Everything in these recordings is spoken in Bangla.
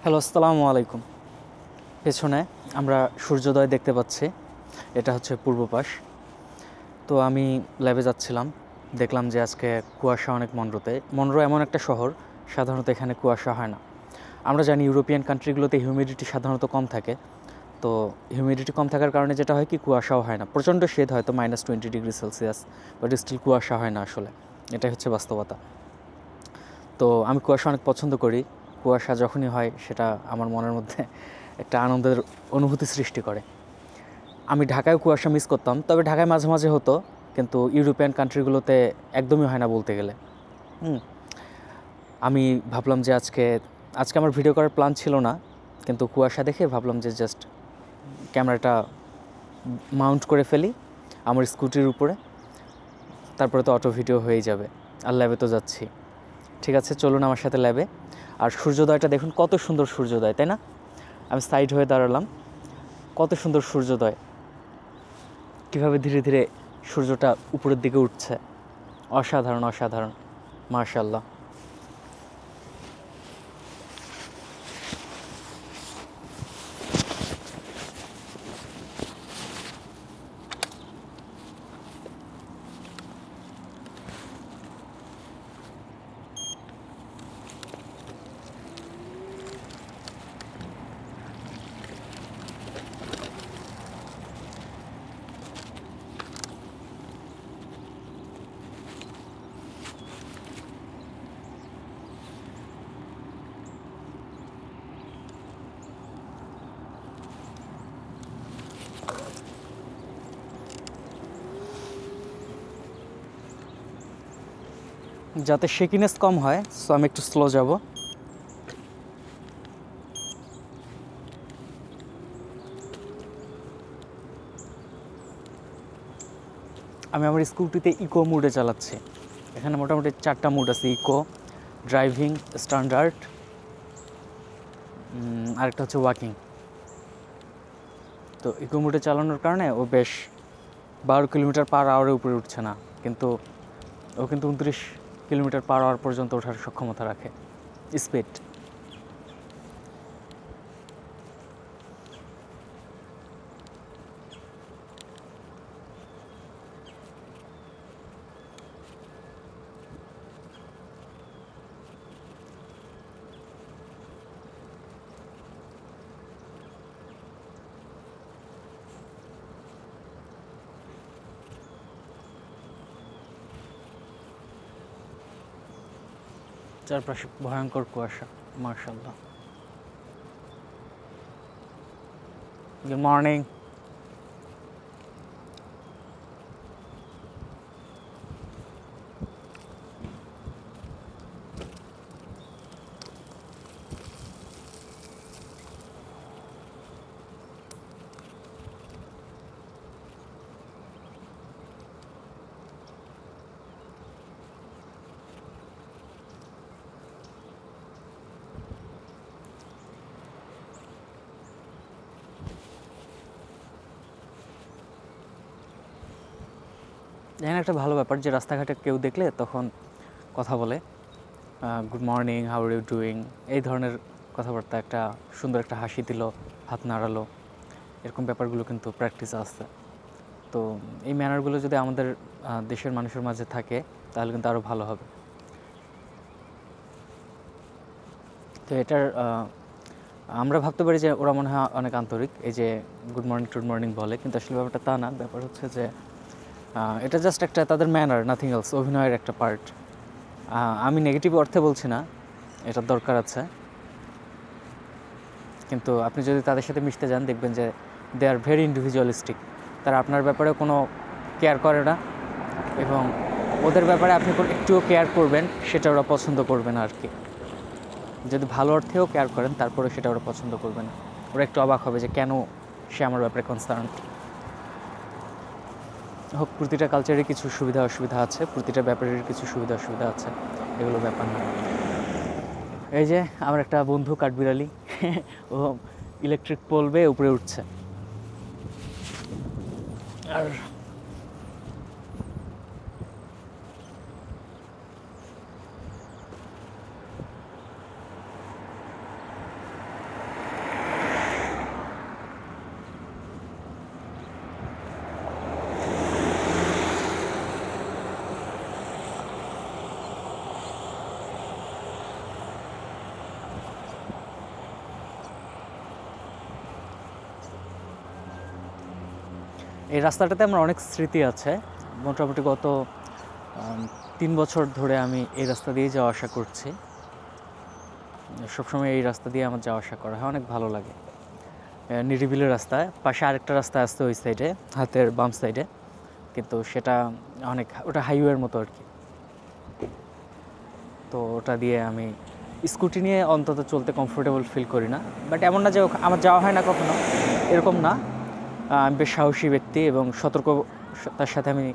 হ্যালো, আসসালামু আলাইকুম। পেছনে আমরা সূর্যোদয় দেখতে পাচ্ছি। এটা হচ্ছে পূর্ব পাশ। তো আমি ল্যাবে যাচ্ছিলাম, দেখলাম যে আজকে কুয়াশা অনেক মনরোতে। মনরো এমন একটা শহর, সাধারণত এখানে কুয়াশা হয় না। আমরা জানি ইউরোপিয়ান কান্ট্রিগুলোতে হিউমিডিটি সাধারণত কম থাকে। তো হিউমিডিটি কম থাকার কারণে যেটা হয় কি, কুয়াশাও হয় না। প্রচণ্ড শীত, হয়তো -20°C, বাট স্টিল কুয়াশা হয় না আসলে। এটাই হচ্ছে বাস্তবতা। তো আমি কুয়াশা অনেক পছন্দ করি। কুয়াশা যখনই হয় সেটা আমার মনের মধ্যে একটা আনন্দের অনুভূতি সৃষ্টি করে। আমি ঢাকায় কুয়াশা মিস করতাম, তবে ঢাকায় মাঝে মাঝে হতো, কিন্তু ইউরোপিয়ান কান্ট্রিগুলোতে একদমই হয় না বলতে গেলে। আমি ভাবলাম যে আজকে আমার ভিডিও করার প্ল্যান ছিল না, কিন্তু কুয়াশা দেখে ভাবলাম যে জাস্ট ক্যামেরাটা মাউন্ট করে ফেলি আমার স্কুটির উপরে, তারপরে তো অটো ভিডিও হয়েই যাবে। আর ল্যাবে তো যাচ্ছি। ঠিক আছে, চলুন আমার সাথে ল্যাবে। আর সূর্যোদয়টা দেখুন, কত সুন্দর সূর্যোদয়, তাই না? আমি সাইড হয়ে দাঁড়ালাম, কত সুন্দর সূর্যোদয়, কীভাবে ধীরে ধীরে সূর্যটা উপরের দিকে উঠছে। অসাধারণ অসাধারণ, মাশাআল্লাহ। যাতে শেকিনেস কম হয়, সো আমি একটু স্লো যাব। আমি আমার স্কুটিতে ইকো মুডে চালাচ্ছি। এখানে মোটামুটি 4টা মুড আছে: ইকো, ড্রাইভিং, স্ট্যান্ডার্ড, আরেকটা হচ্ছে ওয়াকিং। তো ইকো মুডে চালানোর কারণে ও বেশ 12 কিলোমিটার/আওয়ারের উপরে উঠছে না, কিন্তু ও কিন্তু 29 কিলোমিটার/আওয়ার পর্যন্ত ওঠার সক্ষমতা রাখে স্পিড। চারপাশে ভয়ঙ্কর কুয়াশা, মাশাআল্লাহ। Good morning. এখানে একটা ভালো ব্যাপার যে রাস্তাঘাটে কেউ দেখলে তখন কথা বলে, good morning, how are you doing, এই ধরনের কথাবার্তা। একটা সুন্দর একটা হাসি দিল, হাত নাড়ালো, এরকম ব্যাপারগুলো কিন্তু প্র্যাকটিস আছে। তো এই ম্যানারগুলো যদি আমাদের দেশের মানুষের মাঝে থাকে তাহলে কিন্তু আরও ভালো হবে। তো এটার আমরা ভাবতে পারি যে ওরা মনে হয় অনেক আন্তরিক, এই যে গুড মর্নিং বলে, কিন্তু আসলে ব্যাপারটা তা না। ব্যাপার হচ্ছে যে এটা জাস্ট একটা তাদের ম্যানার, নাথিং এলস, অভিনয়ের একটা পার্ট। আমি নেগেটিভ অর্থে বলছি না, এটার দরকার আছে, কিন্তু আপনি যদি তাদের সাথে মিশতে যান দেখবেন যে দে আর ভেরি ইন্ডিভিজুয়ালিস্টিক। তারা আপনার ব্যাপারে কোনো কেয়ার করে না, এবং ওদের ব্যাপারে আপনি একটুও কেয়ার করবেন সেটা ওরা পছন্দ করবে না আর কি। যদি ভালো অর্থেও কেয়ার করেন তারপরে সেটা ওরা পছন্দ করবে না। ওরা একটু অবাক হবে যে কেন সে আমার ব্যাপারে কনসার্ন। হোক, প্রতিটা কালচারের কিছু সুবিধা অসুবিধা আছে, প্রতিটা ব্যাপারের কিছু সুবিধা অসুবিধা আছে, এগুলো ব্যাপার না। এই যে আমার একটা বন্ধু কাঠবিড়ালি, ও ইলেকট্রিক পোল বেয়ে উপরে উঠছে। আর এই রাস্তাটাতে আমার অনেক স্মৃতি আছে। মোটামুটি গত 3 বছর ধরে আমি এই রাস্তা দিয়েই যাওয়া আসা করছি। সবসময় এই রাস্তা দিয়ে আমার যাওয়া আসা করা হয়, অনেক ভালো লাগে। নিরিবিলি রাস্তা, পাশে আরেকটা রাস্তা আসছে ওই সাইডে, হাতের বাম সাইডে, কিন্তু সেটা ওটা হাইওয়ের মতো আর কি। তো ওটা দিয়ে আমি স্কুটি নিয়ে অন্তত চলতে কমফোর্টেবল ফিল করি না, বাট এমন না যে আমার যাওয়া হয় না কখনো, এরকম না। আমি বেশ সাহসী ব্যক্তি এবং সতর্কতার সাথে আমি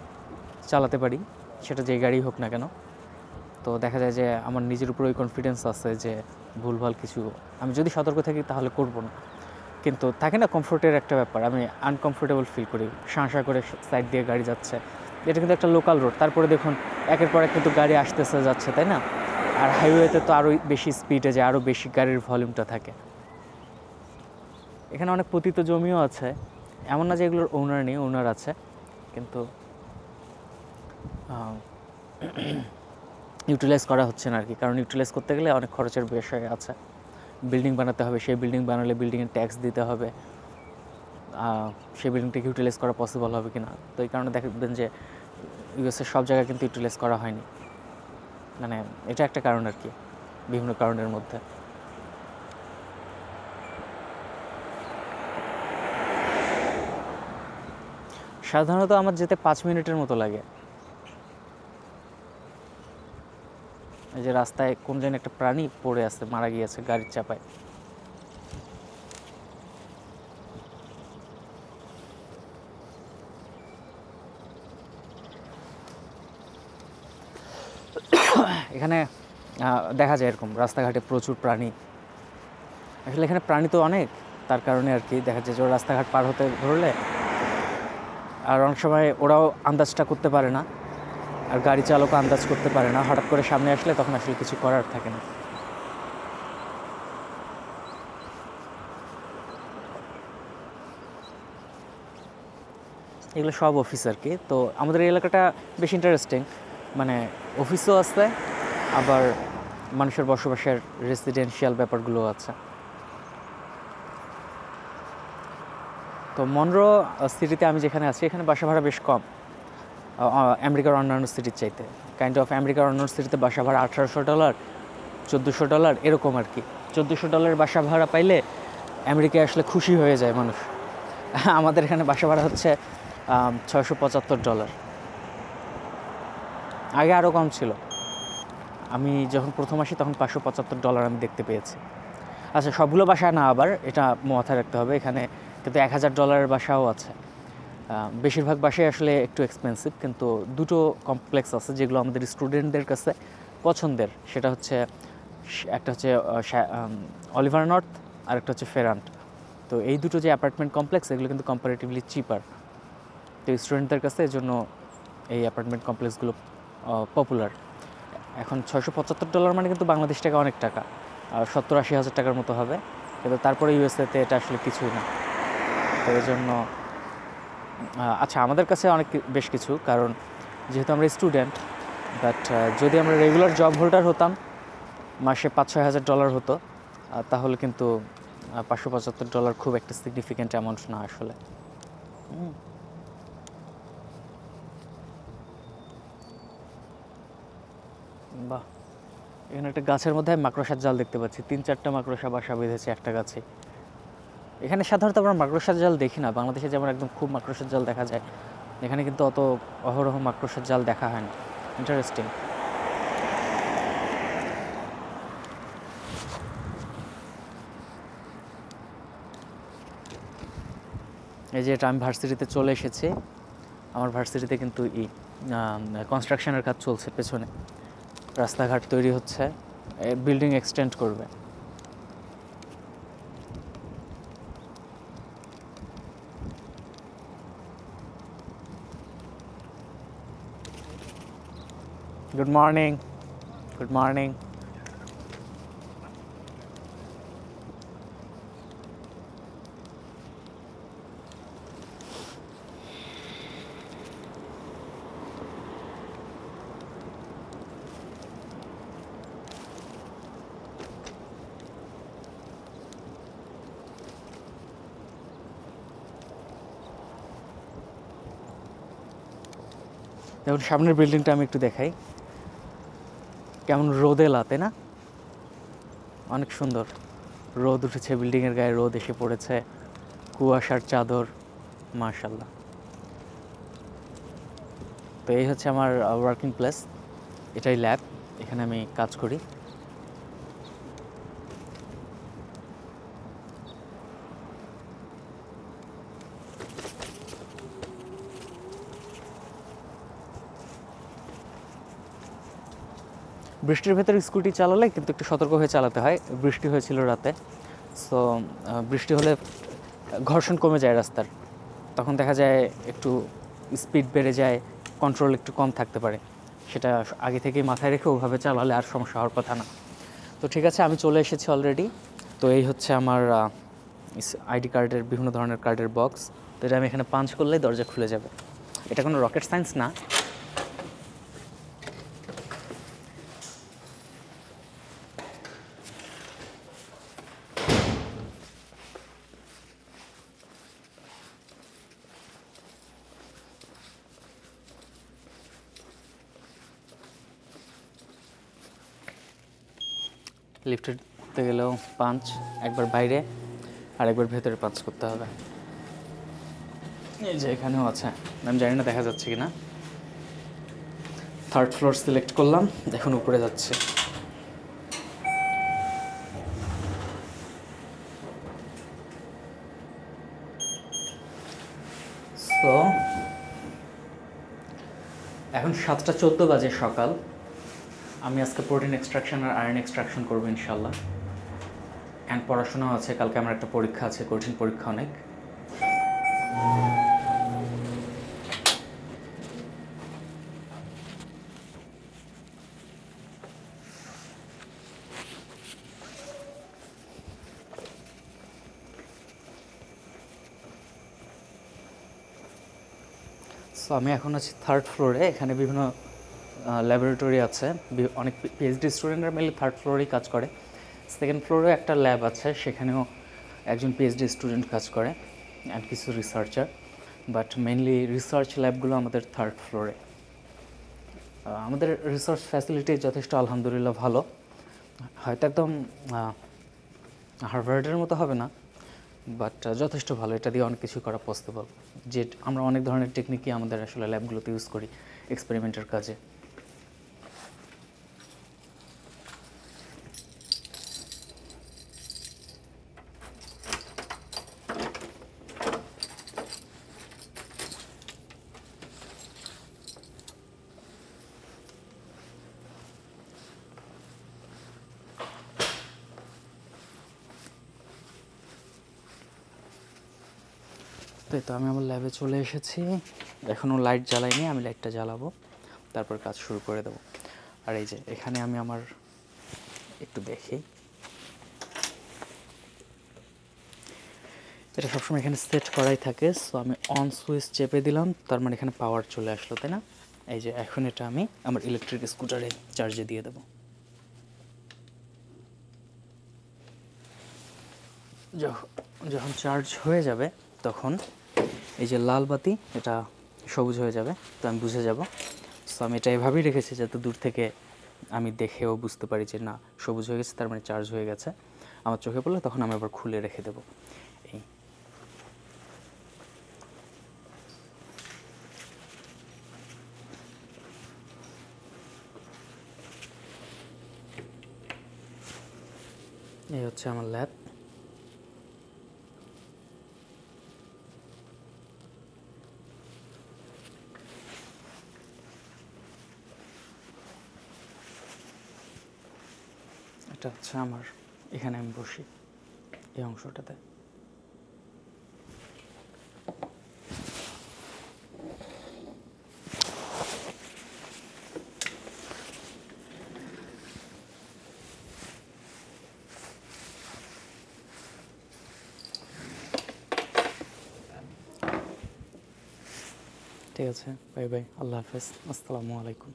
চালাতে পারি, সেটা যে গাড়ি হোক না কেন। তো দেখা যায় যে আমার নিজের উপর ওই কনফিডেন্স আছে যে ভুলভাল কিছু আমি যদি সতর্ক থাকি তাহলে করব না। কিন্তু থাকে না কমফোর্টের একটা ব্যাপার, আমি আনকমফোর্টেবল ফিল করি। শাঁসা করে সাইড দিয়ে গাড়ি যাচ্ছে, এটা কিন্তু একটা লোকাল রোড, তারপরে দেখুন একের পর এক কিন্তু গাড়ি আসতেছে যাচ্ছে, তাই না? আর হাইওয়েতে তো আরও বেশি স্পিডে যায়, আরও বেশি গাড়ির ভলিউমটা থাকে। এখানে অনেক পতিত জমিও আছে, এমন না যে এগুলোর ওনার নেই, ওনার আছে, কিন্তু ইউটিলাইজ করা হচ্ছে না আর কি। কারণ ইউটিলাইজ করতে গেলে অনেক খরচের বিষয় আছে, বিল্ডিং বানাতে হবে, সেই বিল্ডিং বানালে বিল্ডিংয়ের ট্যাক্স দিতে হবে, সেই বিল্ডিংটাকে ইউটিলাইজ করা পসিবল হবে কি না। তো এই কারণে দেখবেন যে ইউএসের সব জায়গায় কিন্তু ইউটিলাইজ করা হয়নি, মানে এটা একটা কারণ আর কি, বিভিন্ন কারণের মধ্যে। সাধারণত আমার যেতে 5 মিনিটের মতো লাগে। এই যে রাস্তায় কোন যেন একটা প্রাণী পড়ে আছে, মারা গিয়েছে গাড়ির চাপায়। এখানে দেখা যায় এরকম রাস্তাঘাটে প্রচুর প্রাণী। আসলে এখানে প্রাণী তো অনেক, তার কারণে আর কি দেখা যায় যে রাস্তাঘাট পার হতে ধরলে, আর অনেক সময় ওরাও আন্দাজটা করতে পারে না, আর গাড়ি চালকও আন্দাজ করতে পারে না, হঠাৎ করে সামনে আসলে তখন আসলে কিছু করার থাকে না। এগুলো সব অফিস আর কি। তো আমাদের এই এলাকাটা বেশ ইন্টারেস্টিং, মানে অফিসও আছে, আবার মানুষের বসবাসের রেসিডেন্সিয়াল ব্যাপারগুলো আছে। তো মনরো সিটিতে আমি যেখানে আছি এখানে বাসা ভাড়া বেশ কম, আমেরিকার অন্যান্য সিটির চাইতে। কাইন্ড অফ আমেরিকার অন্যান্য সিটিতে বাসা ভাড়া $1800, $1400 এরকম আর কি। $1400 বাসা ভাড়া পাইলে আমেরিকায় আসলে খুশি হয়ে যায় মানুষ। আমাদের এখানে বাসা ভাড়া হচ্ছে $675। আগে আরও কম ছিল, আমি যখন প্রথম আসি তখন $575 আমি দেখতে পেয়েছি। আচ্ছা, সবগুলো বাসা না, আবার এটা মাথায় রাখতে হবে, এখানে কিন্তু $1000 বাসাও আছে। বেশিরভাগ বাসায় আসলে একটু এক্সপেন্সিভ, কিন্তু দুটো কমপ্লেক্স আছে যেগুলো আমাদের স্টুডেন্টদের কাছে পছন্দের। সেটা হচ্ছে একটা হচ্ছে অলিভার নর্থ, আর একটা হচ্ছে ফেরান্ট। তো এই দুটো যে অ্যাপার্টমেন্ট কমপ্লেক্স এগুলো কিন্তু কম্পারেটিভলি চিপার। তো স্টুডেন্টদের কাছে এই জন্য এই অ্যাপার্টমেন্ট কমপ্লেক্সগুলো পপুলার। এখন $675 মানে কিন্তু বাংলাদেশ টাকা অনেক টাকা, 70-80 হাজার টাকার মতো হবে, কিন্তু তারপরে ইউএসএতে এটা আসলে কিছুই না। তো এই জন্য আচ্ছা, আমাদের কাছে বেশ কিছু, কারণ যেহেতু আমরা স্টুডেন্ট, বাট যদি আমরা রেগুলার জব হোল্ডার হতাম মাসে $5-6 হাজার হতো, তাহলে কিন্তু $575 খুব একটা সিগনিফিক্যান্ট অ্যামাউন্ট না আসলে। বাহ, এখানে একটা গাছের মধ্যে মাকড়সার জাল দেখতে পাচ্ছি, 3-4টা মাকড়সা বাসা বেঁধেছে একটা গাছে। এখানে সাধারণত আমরা মাকড়সার জাল দেখি না, বাংলাদেশে যেমন একদম খুব মাকড়সার জাল দেখা যায়, এখানে কিন্তু অত অহরহ মাকড়সার জাল দেখা হয় না। ইন্টারেস্টিং। এই যে এটা আমি ভার্সিটিতে চলে এসেছি, আমার ভার্সিটিতে কিন্তু কনস্ট্রাকশনের কাজ চলছে, পেছনে রাস্তাঘাট তৈরি হচ্ছে, বিল্ডিং এক্সটেন্ড করবে। Good morning, good morning. এখন সামনের বিল্ডিংটা আমি একটু দেখাই, কেমন রোদেলা, তাই না? অনেক সুন্দর রোদ উঠেছে, বিল্ডিংয়ের গায়ে রোদ এসে পড়েছে, কুয়াশার চাদর, মাশাআল্লাহ। তো এই হচ্ছে আমার ওয়ার্কিং প্লেস, এটাই ল্যাব, এখানে আমি কাজ করি। বৃষ্টির ভেতরে স্কুটি চালালে কিন্তু একটু সতর্ক হয়ে চালাতে হয়। বৃষ্টি হয়েছিল রাতে, সো বৃষ্টি হলে ঘর্ষণ কমে যায় রাস্তার, তখন দেখা যায় একটু স্পিড বেড়ে যায়, কন্ট্রোল একটু কম থাকতে পারে। সেটা আগে থেকেই মাথায় রেখে ওভাবে চালালে আর সমস্যা হওয়ার কথা না। তো ঠিক আছে, আমি চলে এসেছি অলরেডি। তো এই হচ্ছে আমার আইডি কার্ডের বিভিন্ন ধরনের কার্ডের বক্স। তো এটা আমি এখানে পাঞ্চ করলেই দরজা খুলে যাবে। এটা কোনো রকেট সায়েন্স না। লিফটে উঠতে গেলেও পাঞ্চ, একবার বাইরে আর একবার ভেতরে পাঞ্চ করতে হবে। এই যে এখানেও আছে, আমি জানি না দেখা যাচ্ছে কি না। 3rd ফ্লোর সিলেক্ট করলাম, এখন উপরে যাচ্ছে। সো এখন 7টা 14 বাজে সকাল। আমি আজকে প্রোটিন এক্সট্রাকশন আর আয়রন এক্সট্রাকশন করবো ইনশাল্লাহ। অ্যান্ড পড়াশোনাও আছে, কালকে আমার একটা পরীক্ষা আছে, কঠিন পরীক্ষা অনেক। সো আমি এখন আছি 3rd ফ্লোরে, এখানে বিভিন্ন ল্যাবরেটরি আছে, অনেক পিএইচডি স্টুডেন্টরা মিলে 3rd ফ্লোরেই কাজ করে। 2nd ফ্লোরে একটা ল্যাব আছে, সেখানেও একজন পিএইচডি স্টুডেন্ট কাজ করে অ্যান্ড কিছু রিসার্চার, বাট মেইনলি রিসার্চ ল্যাবগুলো আমাদের 3rd ফ্লোরে। আমাদের রিসার্চ ফ্যাসিলিটি যথেষ্ট আলহামদুলিল্লাহ ভালো, হয়তো একদম হার্ভার্ডের মতো হবে না, বাট যথেষ্ট ভালো। এটা দিয়ে অনেক কিছু করা পসিবল, যে আমরা অনেক ধরনের টেকনিকই আমাদের আসলে ল্যাবগুলোতে ইউজ করি এক্সপেরিমেন্টের কাজে। তো আমি আমার ল্যাবে চলে এসেছি, এখনও লাইট জ্বালাইনি, আমি লাইটটা জ্বালাবো, তারপর কাজ শুরু করে দেবো। আর এই যে এখানে আমি আমার একটু দেখি, এটা সবসময় এখানে সেট করাই থাকে। সো আমি অন সুইচ চেপে দিলাম, তার মানে এখানে পাওয়ার চলে আসলো, তাই না? এই যে এখন এটা আমি আমার ইলেকট্রিক স্কুটারে চার্জে দিয়ে দেবো। যখন চার্জ হয়ে যাবে তখন এই যে লাল বাতি, এটা সবুজ হয়ে যাবে, তো আমি বুঝে যাব। সো আমি এটা এভাবেই রেখেছি যাতে দূর থেকে আমি দেখেও বুঝতে পারি যে না, সবুজ হয়ে গেছে, তার মানে চার্জ হয়ে গেছে। আমার চোখে পড়লে তখন আমি আবার খুলে রেখে দেবো। এই হচ্ছে আমার ল্যাব। এটা হচ্ছে আমার, এখানে আমি বসি এই অংশটাতে। ঠিক আছে, বাই বাই, আল্লাহ হাফেজ, আসসালামু আলাইকুম।